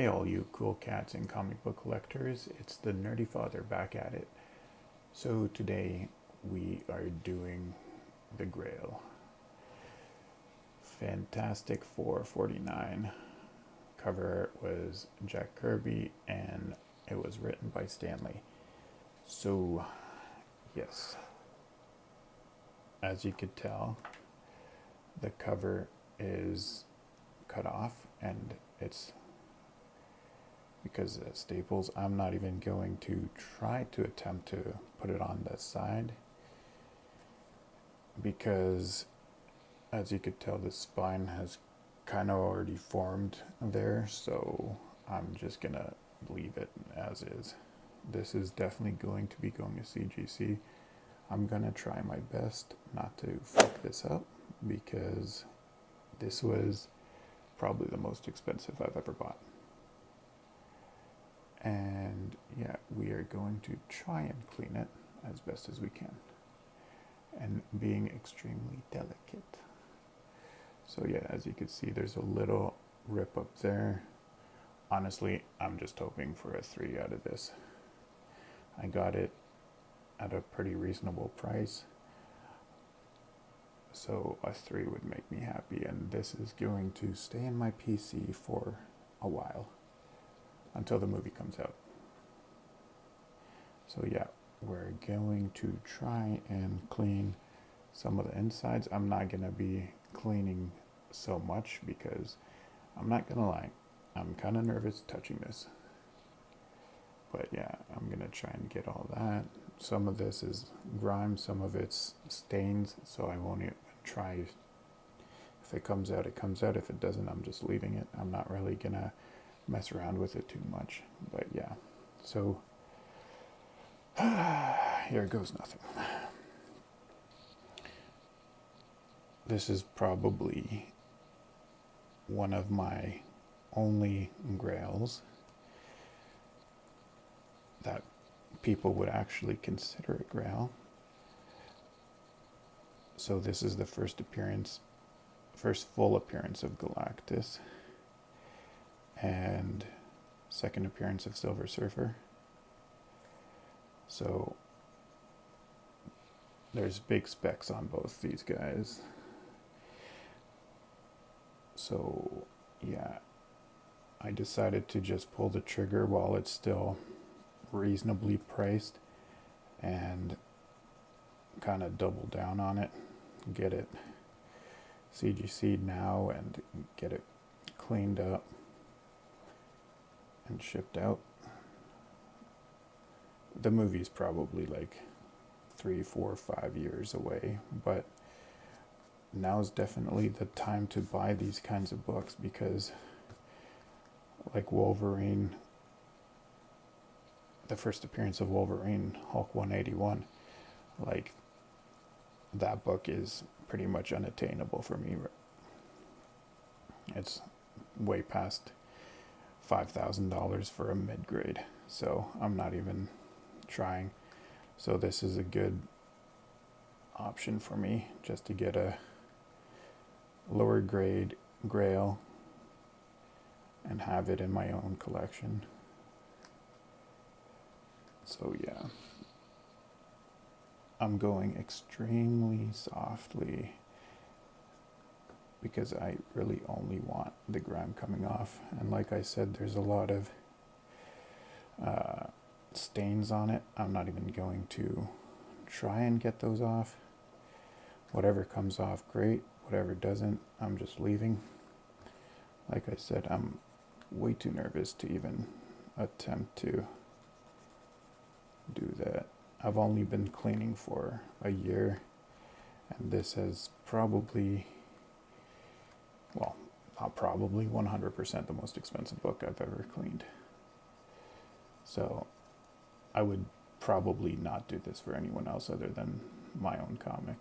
Hey all you cool cats and comic book collectors, it's the Nerdy Father back at it. So today we are doing the Grail. Fantastic Four 49. Cover was Jack Kirby and it was written by Stanley. So yes, as you could tell, the cover is cut off and it's because staples. I'm not even going to try to attempt to put it on the side because as you could tell the spine has kind of already formed there, so I'm just gonna leave it as is. This is definitely going to be going to CGC. I'm gonna try my best not to fuck this up because this was probably the most expensive I've ever bought. And yeah, we are going to try and clean it as best as we can and being extremely delicate. So yeah, as you can see, there's a little rip up there. Honestly, I'm just hoping for a 3 out of this. I got it at a pretty reasonable price, so a 3 would make me happy, and this is going to stay in my PC for a while until the movie comes out. So yeah, we're going to try and clean some of the insides. I'm not going to be cleaning so much because I'm not going to lie, I'm kind of nervous touching this. But yeah, I'm going to try and get all that. Some of this is grime, some of it's stains, so I won't even try. If it comes out, it comes out. If it doesn't, I'm just leaving it. I'm not really going to mess around with it too much. But yeah, so here goes nothing. This is probably one of my only grails that people would actually consider a grail. So this is the first full appearance of Galactus, and second appearance of Silver Surfer. So there's big specs on both these guys. So yeah, I decided to just pull the trigger while it's still reasonably priced and kind of double down on it, get it CGC'd now and get it cleaned up and shipped out. The movie's probably like 3, 4, 5 years away, but now's definitely the time to buy these kinds of books because like Wolverine, the first appearance of Wolverine, Hulk 181, like that book is pretty much unattainable for me. It's way past $5,000 for a mid-grade, so I'm not even trying. So this is a good option for me just to get a lower grade grail and have it in my own collection. So yeah, I'm going extremely softly because I really only want the grime coming off. And like I said, there's a lot of stains on it. I'm not even going to try and get those off. Whatever comes off, great. Whatever doesn't, I'm just leaving. Like I said, I'm way too nervous to even attempt to do that. I've only been cleaning for a year, and this has probably, well, not probably, 100% the most expensive book I've ever cleaned. So I would probably not do this for anyone else other than my own comic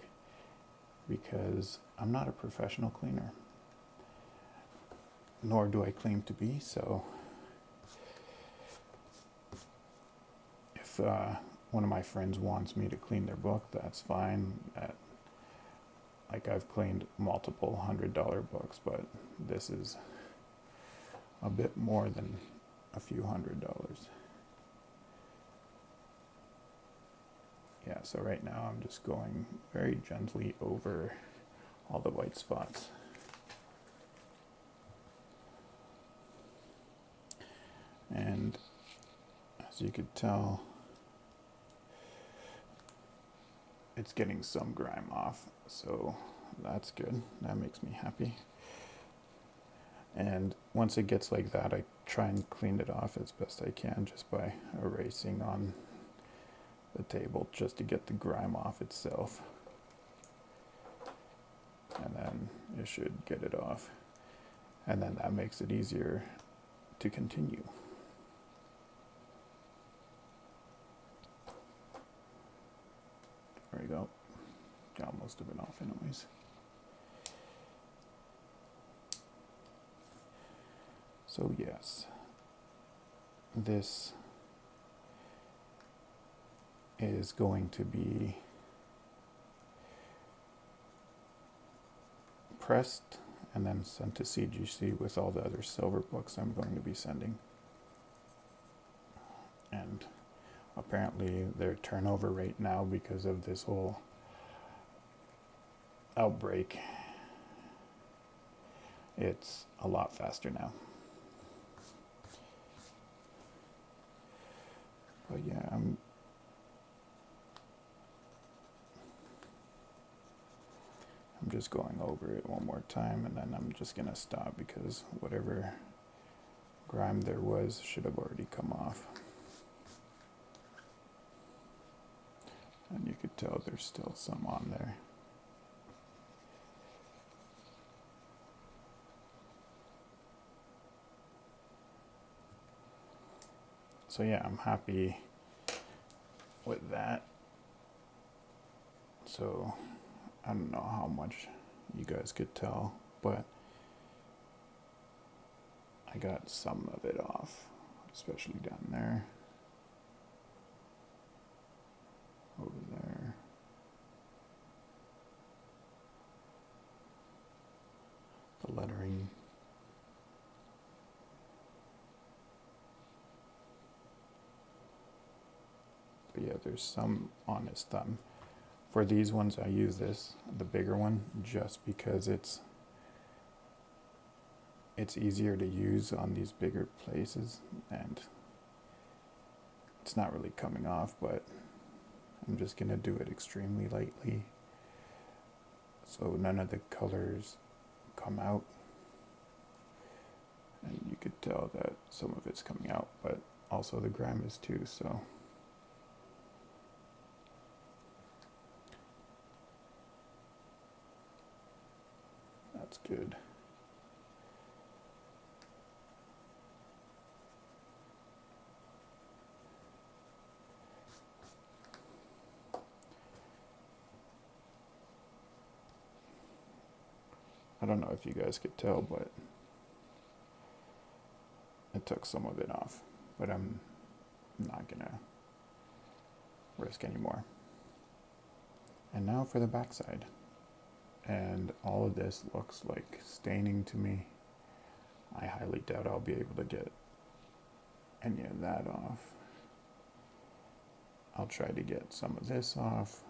because I'm not a professional cleaner, nor do I claim to be. So if one of my friends wants me to clean their book, that's fine. Like I've cleaned multiple $100 books, but this is a bit more than a few $100s. Yeah, so right now I'm just going very gently over all the white spots. And as you could tell, it's getting some grime off, so that's good. That makes me happy. And once it gets like that, I try and clean it off as best I can just by erasing on the table just to get the grime off itself. And then it should get it off. And then that makes it easier to continue. There we go. Got most of it off anyways. So yes, this is going to be pressed and then sent to CGC with all the other silver books I'm going to be sending. And apparently their turnover rate now, because of this whole outbreak, it's a lot faster now. But yeah, I'm just going over it one more time, and then I'm just gonna stop because whatever grime there was should have already come off. And you could tell there's still some on there. So yeah, I'm happy with that. So I don't know how much you guys could tell, but I got some of it off, especially down there, over there. The lettering. But yeah, there's some on his thumb. For these ones, I use this, the bigger one, just because it's easier to use on these bigger places, and it's not really coming off, but I'm just gonna do it extremely lightly so none of the colors come out. And you could tell that some of it's coming out, but also the grime is too, so. That's good. I don't know if you guys could tell, but it took some of it off, but I'm not gonna risk anymore. And now for the backside. And all of this looks like staining to me. I highly doubt I'll be able to get any of that off. I'll try to get some of this off.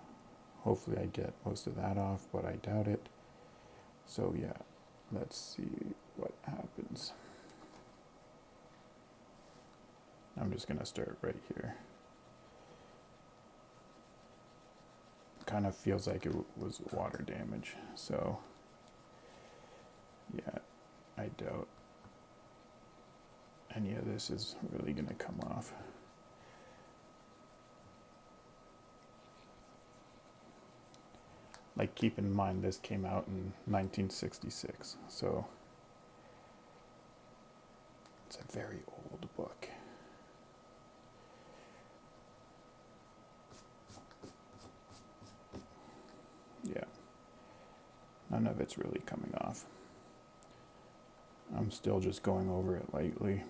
Hopefully I get most of that off, but I doubt it. So yeah, let's see what happens. I'm just gonna start right here. Kind of feels like it was water damage, so yeah, I doubt any of this is really gonna come off. Like, keep in mind this came out in 1966, so it's a very old book. Yeah, none of it's really coming off. I'm still just going over it lightly.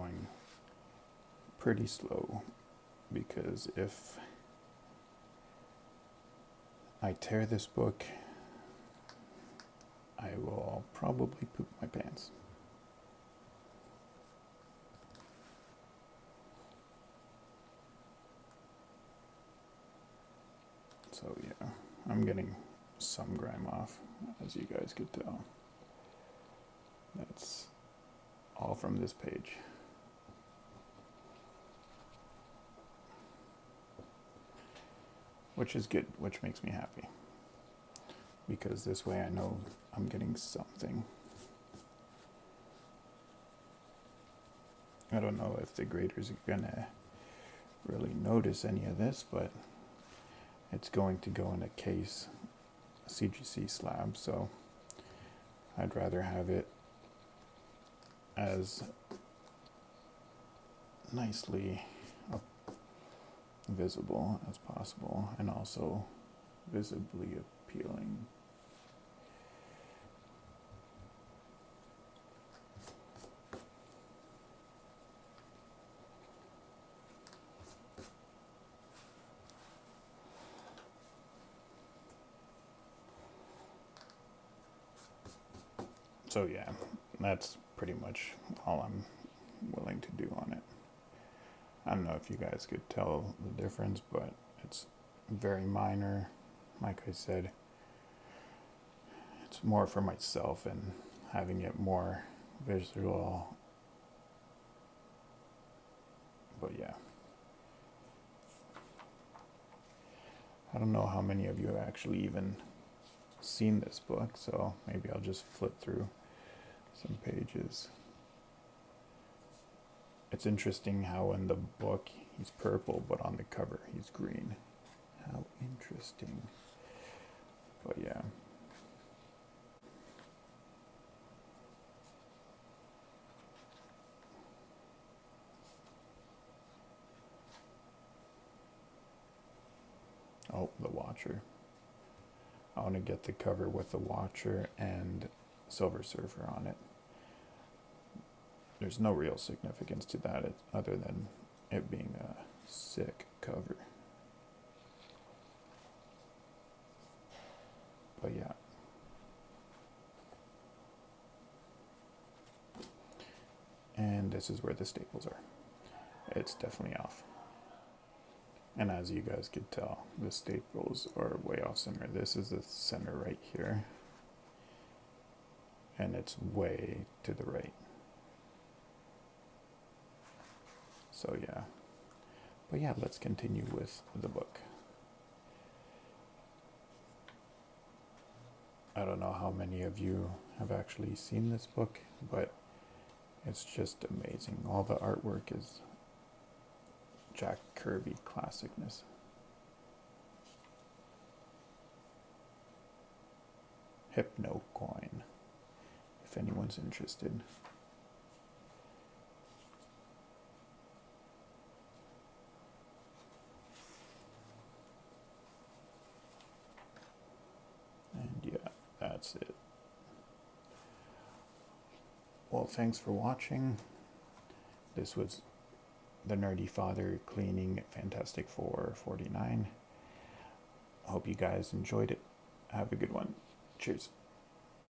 going pretty slow, because if I tear this book, I will probably poop my pants. So yeah, I'm getting some grime off, as you guys could tell. That's all from this page. Which is good, which makes me happy. Because this way I know I'm getting something. I don't know if the graders are gonna really notice any of this, but it's going to go in a case CGC slab, so I'd rather have it as nicely visible as possible, and also visibly appealing. So yeah, that's pretty much all I'm willing to do on it. I don't know if you guys could tell the difference, but it's very minor. Like I said, it's more for myself and having it more visual. But yeah, I don't know how many of you have actually even seen this book, so maybe I'll just flip through some pages. It's interesting how in the book he's purple, but on the cover he's green. How interesting. But yeah. Oh, the Watcher. I want to get the cover with the Watcher and Silver Surfer on it. There's no real significance to that other than it being a sick cover. But yeah. And this is where the staples are. It's definitely off. And as you guys could tell, the staples are way off center. This is the center right here. And it's way to the right. So yeah. But yeah, let's continue with the book. I don't know how many of you have actually seen this book, but it's just amazing. All the artwork is Jack Kirby classicness. Hypnocoin, if anyone's interested. And yeah, that's it. Well, thanks for watching. This was the Nerdy Father cleaning Fantastic Four 49. Hope you guys enjoyed it. Have a good one. Cheers.